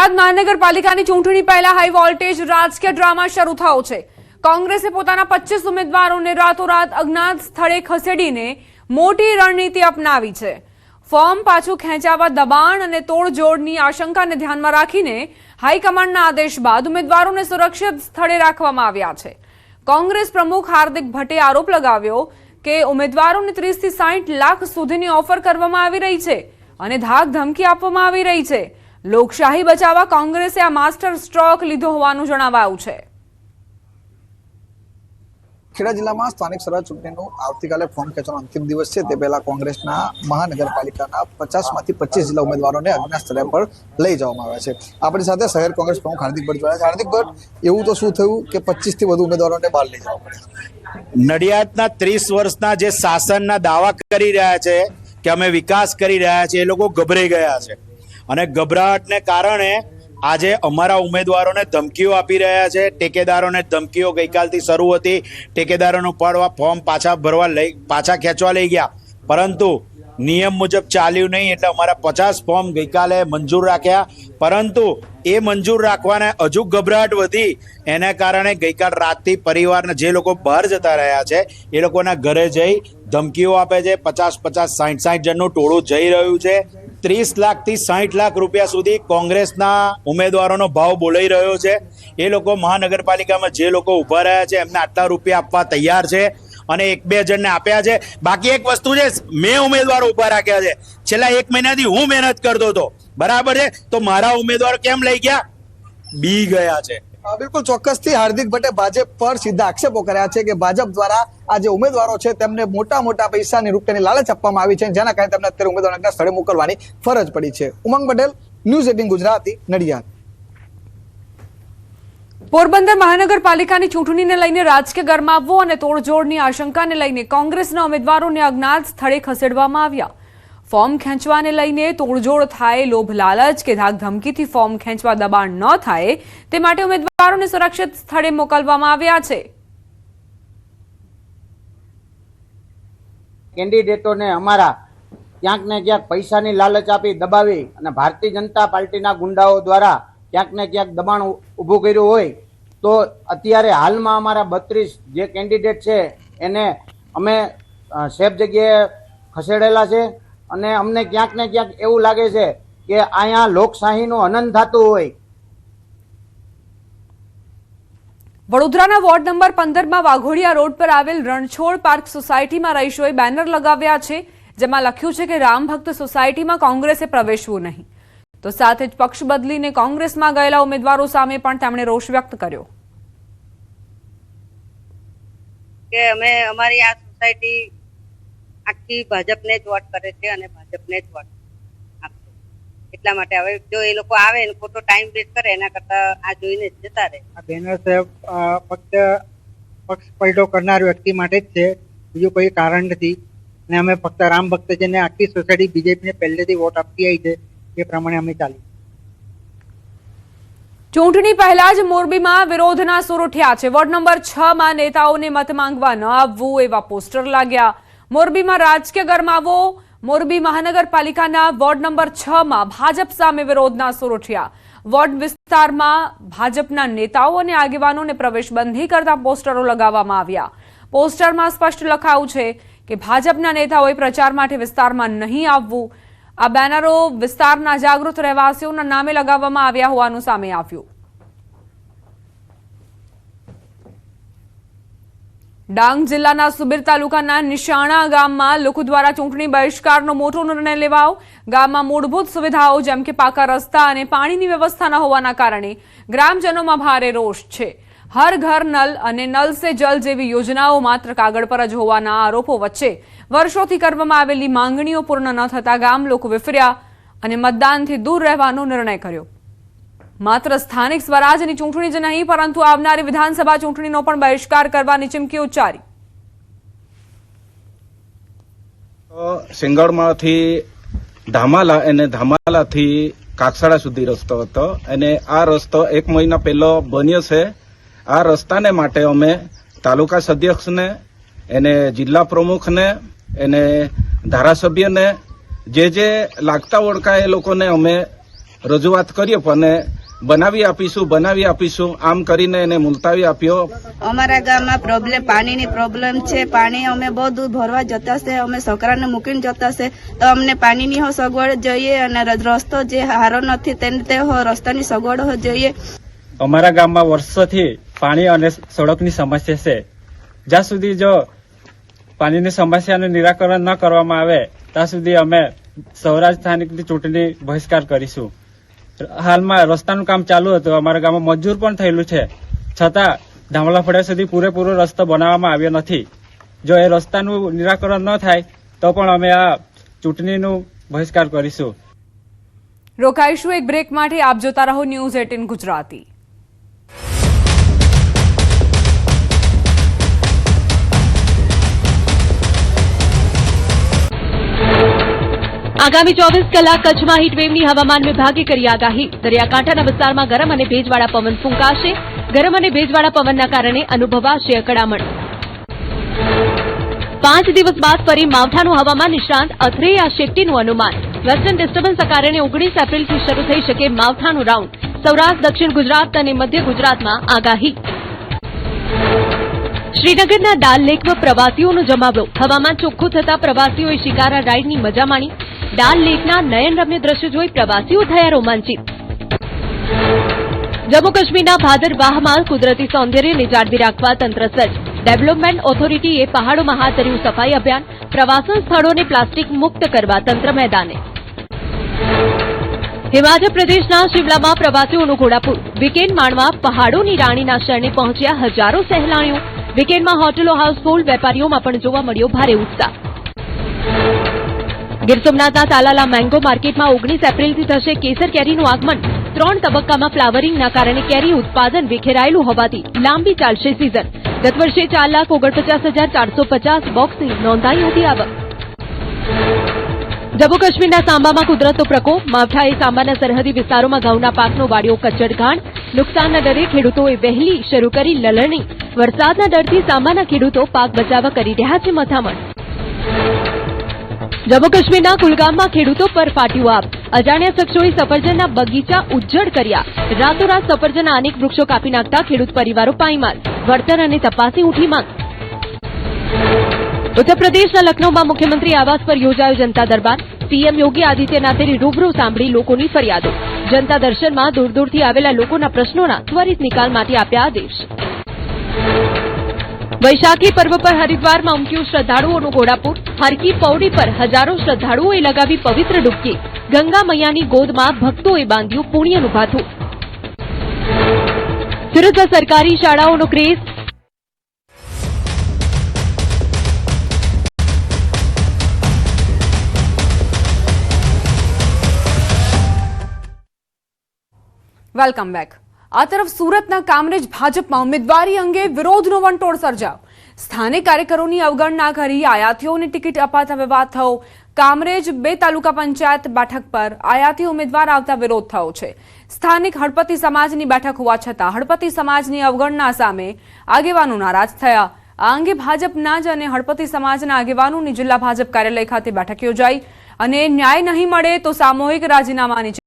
અમદાવાદ મહાનગરપાલિકાની ચૂંટણી પહેલા હાઈ વોલ્ટેજ રાજકીય ડ્રામા શરૂ થયો છે। કોંગ્રેસે પોતાના 25 ઉમેદવારોને રાતોરાત અજ્ઞાત સ્થળે ખસેડીને મોટી રણનીતિ અપનાવી છે। ફોર્મ પાછું ખેંચાવા દબાણ અને તોડજોડની આશંકાને ધ્યાનમાં રાખીને હાઈકમાન્ડના આદેશ બાદ ઉમેદવારોને સુરક્ષિત સ્થળે રાખવામાં આવ્યા છે। કોંગ્રેસ પ્રમુખ હાર્દિક ભટ્ટે આરોપ લગાવ્યો કે ઉમેદવારોને 30 થી 60 લાખ સુધીની ઓફર કરવામાં આવી રહી છે અને ધાક ધમકી આપવામાં આવી રહી છે। લોકશાહી બચાવવા કોંગ્રેસે આ માસ્ટર સ્ટ્રોક લીધો હોવાનું જણાવાયું છે। ખેડા જિલ્લામાં સ્થાનિક સ્વરાજ ચૂંટણીનું આવતીકાલે ફોર્મ ખેંચવાનો અંતિમ દિવસ છે। તે પહેલા કોંગ્રેસના મહાનગરપાલિકાના 50માંથી 25 જેટલા ઉમેદવારોને અજ્ઞાત સ્થળે પર લઈ જવામાં આવ્યા છે। આપણી સાથે શહેર કોંગ્રેસ પ્રમુખ હાર્દિક ભટ્ટ જોડાયા છે। હાર્દિક ભટ્ટ, એવું તો શું થયું કે 25 થી વધુ ઉમેદવારોને બહાર લઈ જવા પડ્યા? નડિયાદના 30 વર્ષના જે શાસનના દાવા કરી રહ્યા છે કે અમે વિકાસ કરી રહ્યા છીએ, એ લોકો ગભરાઈ ગયા છે અને ગભરાટને કારણે આજે અમારા ઉમેદવારોને ધમકીઓ આપી રહ્યા છે। ટેકેદારોને ધમકીઓ ગઈકાલથી શરૂ હતી। ટેકેદારોનું ફોર્મ પાછા ખેંચવા લઈ ગયા, પરંતુ નિયમ મુજબ ચાલ્યું નહીં, એટલે અમારા 50 ફોર્મ ગઈકાલે મંજૂર રાખ્યા, પરંતુ એ મંજૂર રાખવાને હજુ ગભરાટ વધી। એને કારણે ગઈકાલ રાતથી પરિવારના જે લોકો બહાર જતા રહ્યા છે એ લોકોના ઘરે જઈ ધમકીઓ આપે છે। 50-50, 60-60 જણનું ટોળું જઈ રહ્યું છે। 30 લાખથી 60 લાખ રૂપિયા સુધી કોંગ્રેસના ઉમેદવારોનો ભાવ બોલાઈ રહ્યો છે। એ લોકો મહાનગરપાલિકામાં જે લોકો ઊભા રહ્યા છે એમને આટલા રૂપિયા આપવા તૈયાર છે અને 1-2 જણને આપ્યા છે। બાકી એક વસ્તુ છે, મેં ઉમેદવારો ઊભા રાખ્યા છે। છેલ્લા 1 મહિનાથી હું મહેનત કરતો હતો, બરાબર છે, તો મારા ઉમેદવારો કેમ લઈ ગયા? બી ગયા છે। બિલકુલ ચોક્કસથી હાર્દિક ભટ્ટે ભાજપ પર સીધા આક્ષેપો કર્યા છે કે ભાજપ દ્વારા આ જે ઉમેદવારો છે તેમને મોટા પૈસાની રૂપિયાની લાલચ આપવામાં આવી છે, જેના કારણે તેમને અત્યારે ઉમેદવારોના સ્થળે મોકલવાની ફરજ પડી છે। ઉમંગ પટેલ, ન્યૂઝ 18 ગુજરાતી, નડિયાદ। પોરબંદર મહાનગરપાલિકાની ચૂંટણીને લઈને રાજકીય ગરમાવો અને તોડજોડની આશંકાને લઈને કોંગ્રેસના ઉમેદવારોને અજ્ઞાત સ્થળે ખસેડવામાં આવ્યા। ફોર્મ ખેંચવાને લઈને તોડજોડ થાય, લોભ લાલચ કે ધાક ધમકીથી ફોર્મ ખેંચવા દબાણ ન થાય તે માટે ઉમેદવારોને સુરક્ષિત સ્થળે મોકલવામાં આવ્યા છે। કેન્ડિડેટોને અમારા ક્યાંક ને ક્યાંક પૈસાની લાલચ આપી દબાવી અને ભારતીય જનતા પાર્ટીના ગુંડાઓ દ્વારા ક્યાંક ને ક્યાંક દબાણ ઊભું કર્યું હોય, તો અત્યારે હાલમાં અમારા 32 જે કેન્ડિડેટ છે એને અમે સેફ જગ્યાએ ખસેડેલા છે અને અમને ક્યાંક ને ક્યાંક એવું લાગે છે કે અહીંયા લોકશાહીનું હનન થતું હોય। વડોદરાના વોર્ડ નંબર 15માં વાઘોડિયા રોડ પર આવેલ રણછોડ પાર્ક સોસાયટીમાં રહીશોએ બેનર લગાવ્યા છે, જેમાં લખ્યું છે કે રામ ભક્ત સોસાયટીમાં કોંગ્રેસે પ્રવેશવું નહીં। તો સાથે જ પક્ષ બદલીને કોંગ્રેસમાં ગયેલા ઉમેદવારો સામે પણ તેમણે રોષ વ્યક્ત કર્યો કે અમે અમારી આ સોસાયટી આખી ભાજપને જ વોટ કરે છે અને ભાજપને જ વોટ આપશે, એટલા માટે હવે જો એ લોકો આવે ને ખોટો ટાઈમ વેસ્ટ કરે એના કરતા આ જોઈને જ જતા રહે। આ બેનર ફક્ત પક્ષ પલટો કરનાર વ્યક્તિ માટે જ છે, બીજું કોઈ કારણ નથી અને અમે ફક્ત રામ ભક્તજીને આખી સોસાયટી બીજેપીને પહેલેથી વોટ આપતી આવી છે, એ પ્રમાણે અમે ચાલી। ચૂંટણી પહેલા જ મોરબીમાં વિરોધના સૂર ઉઠ્યા છે। વોર્ડ નંબર 6માં નેતાઓને મત માંગવા ન આવવું એવા પોસ્ટર લાગ્યા। મોરબીમાં રાજકીય ગરમાવો। મોરબી મહાનગરપાલિકાના વોર્ડ નંબર 6માં ભાજપ સામે વિરોધના સૂર ઉઠ્યા। વોર્ડ વિસ્તારમાં ભાજપના નેતાઓ અને આગેવાનોને પ્રવેશબંધી કરતા પોસ્ટરો લગાવવામાં આવ્યા। પોસ્ટરમાં સ્પષ્ટ લખાયું છે કે ભાજપના નેતાઓએ પ્રચાર માટે વિસ્તારમાં નહીં આવવું। આ બેનરો વિસ્તારના જાગૃત રહેવાસીઓના નામે લગાવવામાં આવ્યા હોવાનું સામે આવ્યું। ડાંગ જિલ્લાના સુબીર તાલુકાના નિશાણા ગામમાં લોકો દ્વારા ચૂંટણી બહિષ્કારનો મોટો નિર્ણય લેવાયો। ગામમાં મૂળભૂત સુવિધાઓ જેમ કે પાકા રસ્તા અને પાણીની વ્યવસ્થા ન હોવાના કારણે ગ્રામજનોમાં ભારે રોષ છે। હર ઘર નલ અને નલ સે જલ જેવી યોજનાઓ માત્ર કાગળ પર જ હોવાના આરોપો વચ્ચે વર્ષોથી કરવામાં આવેલી માંગણીઓ પૂર્ણ ન થતા ગામ લોકો વિફર્યા અને મતદાનથી દૂર રહેવાનો નિર્ણય કર્યો। માત્ર સ્થાનિક સ્વરાજની ચૂંટણી જ નહીં, પરંતુ આવનારી વિધાનસભા ચૂંટણીનો પણ બહિષ્કાર કરવાની ચીમકી ઉચ્ચારી। સિંગળમાંથી ધામાલા અને ધામાલાથી કાકસાડા સુધી રસ્તો હતો અને આ રસ્તો 1 મહિના પહેલો બન્યો છે। આ રસ્તાને માટે અમે તાલુકા અધ્યક્ષને, એને જિલ્લા પ્રમુખને, એને ધારાસભ્યને જે લાગતા ઓળખા એ લોકોને અમે રજૂઆત કરીએ, પણ બનાવી આપીશું આમ કરીને એને મુલતાવી આપ્યો. અમારા ગામમાં પાણીની પ્રોબ્લેમ છે. પાણી અમે બહુ દૂર ભરવા જતા છે, અમે છોકરાને મૂકીને જતા છે, તો અમને પાણીની સગવડ જોઈએ અને રસ્તો જે સારો નથી તે રસ્તાની સગવડ જોઈએ. અમારા ગામમાં વર્ષોથી પાણી અને સડકની સમસ્યા છે. જ્યાં સુધી જો પાણીની સમસ્યાનું નિરાકરણ ન કરવામાં આવે ત્યાં સુધી અમે સૌરાષ્ટ્ર સ્થાનિકની ચૂંટણી બહિષ્કાર કરીશું. હાલમાં રસ્તાનું કામ ચાલુ હતું, અમારા ગામમાં મંજૂર પણ થયેલું છે, છતાં ધામલા ફળિયા સુધી પૂરેપૂરો રસ્તો બનાવવામાં આવ્યો નથી. જો એ રસ્તાનું નિરાકરણ ન થાય તો પણ અમે આ ચૂંટણીનું બહિષ્કાર કરીશું. રોકાઈશું એક બ્રેક માટે. આપ જોતા રહો ન્યૂઝ 18 ગુજરાતી. આગામી 24 કલાક કચ્છમાં હીટવેવની હવામાન વિભાગે કરી આગાહી. દરિયાકાંઠાના વિસ્તારમાં ગરમ અને ભેજવાળા પવન ફૂંકાશે. ગરમ અને ભેજવાળા પવનના કારણે અનુભવાશે અકળામણ. 5 દિવસ બાદ ફરી માવઠાનું હવામાન નિષ્ણાંત અથરેયા શેટ્ટીનું અનુમાન. વેસ્ટર્ન ડિસ્ટર્બન્સના કારણે 19 એપ્રિલથી શરૂ થઈ શકે માવઠાનું રાઉન્ડ. સૌરાષ્ટ્ર, દક્ષિણ ગુજરાત અને મધ્ય ગુજરાતમાં આગાહી. શ્રીનગરના દાલ લેકમાં પ્રવાસીઓનો જમાવડો. હવામાન ચોખ્ખું થતા પ્રવાસીઓએ શિકારા રાઇડની મજા માણી. દાલ લેકના નયનરમ્ય દ્રશ્યો જોઈ પ્રવાસીઓ થયા રોમાંચિત. જમ્મુ કાશ્મીરના ભાદરવાહમાં કુદરતી સૌંદર્યને જાળવી રાખવા તંત્ર સજ્જ. ડેવલપમેન્ટ ઓથોરિટીએ પહાડોમાં હાથ ધર્યું સફાઈ અભિયાન. પ્રવાસન સ્થળોને પ્લાસ્ટિક મુક્ત કરવા તંત્ર મેદાને. હિમાચલ પ્રદેશના શિમલામાં પ્રવાસીઓનું ઘોડાપૂર. વીકેન્ડ માણવા પહાડોની રાણીના શરણે પહોંચ્યા હજારો સહેલાણીઓ. વીકેન્ડમાં હોટલો હાઉસફુલ. વેપારીઓમાં પણ જોવા મળ્યો ભારે ઉત્સાહ. ગીર સોમનાથના તાલાલા મેંગો માર્કેટમાં 19 એપ્રિલથી થશે કેસર કેરીનું આગમન. 3 તબક્કામાં ફ્લાવરિંગના કારણે કેરી ઉત્પાદન વિખેરાયેલું હોવાથી લાંબી ચાલશે સિઝન. ગત વર્ષે 4,49,450 બોક્સની નોંધાઈ હતી આવક. જમ્મુ કાશ્મીરના સાંબામાં કુદરતનો પ્રકોપ. માવઠાએ સાંબાના સરહદી વિસ્તારોમાં ઘઉંના પાકનો વાળ્યો કચ્ચરઘાણ. નુકસાનના ડરે ખેડૂતોએ વહેલી શરૂ કરી લલણી. વરસાદના ડરથી સાંબાના ખેડૂતો પાક બચાવવા કરી રહ્યા છે મથામણ. જમ્મુ કાશ્મીરના કુલગામમાં ખેડૂતો પર ફાટ્યું આપ. અજાણ્યા શખ્સોએ સફરજનના બગીચા ઉજ્જડ કર્યા. રાતોરાત સફરજનના અનેક વૃક્ષો કાપી નાખતા ખેડૂત પરિવારો પાયમાલ. વળતર અને તપાસની ઉઠી માંગ. ઉત્તર પ્રદેશના લખનૌમાં મુખ્યમંત્રી આવાસ પર યોજાયો જનતા દરબાર. સીએમ યોગી આદિત્યનાથે રૂબરૂ સાંભળી લોકોની ફરિયાદો. જનતા દર્શનમાં દૂર દૂરથી આવેલા લોકોના પ્રશ્નોના ત્વરિત નિકાલ માટે આપ્યા આદેશ. વૈશાખી પર્વ પર હરિદ્વારમાં ઉમટ્યું શ્રદ્ધાળુઓનું ઘોડાપૂર. હરકી પૌડી પર હજારો શ્રદ્ધાળુઓએ લગાવી પવિત્ર ડૂબકી. ગંગા મૈયાની ગોદમાં ભક્તોએ બાંધ્યું પુણ્યનું ભાથું. સુરતમાં સરકારી શાળાઓનો ક્રેઝ. Welcome back. આ તરફ સુરતના કામરેજ ભાજપમાં ઉમેદવારી અંગે વિરોધનો વંટોળ સર્જાયો. સ્થાનિક કાર્યકરોની અવગણના કરી આયાતીઓને ટિકિટ અપાતા વિવાદ થયો. કામરેજ 2 તાલુકા પંચાયત બેઠક પર આયાતી ઉમેદવાર આવતા વિરોધ થયો છે. સ્થાનિક હળપતિ સમાજની બેઠક હોવા છતાં હળપતિ સમાજની અવગણના સામે આગેવાનો નારાજ થયા. આ અંગે ભાજપના જ અને હળપતિ સમાજના આગેવાનોની જિલ્લા ભાજપ કાર્યાલય ખાતે બેઠક યોજાઈ અને ન્યાય નહીં મળે તો સામૂહિક રાજીનામાની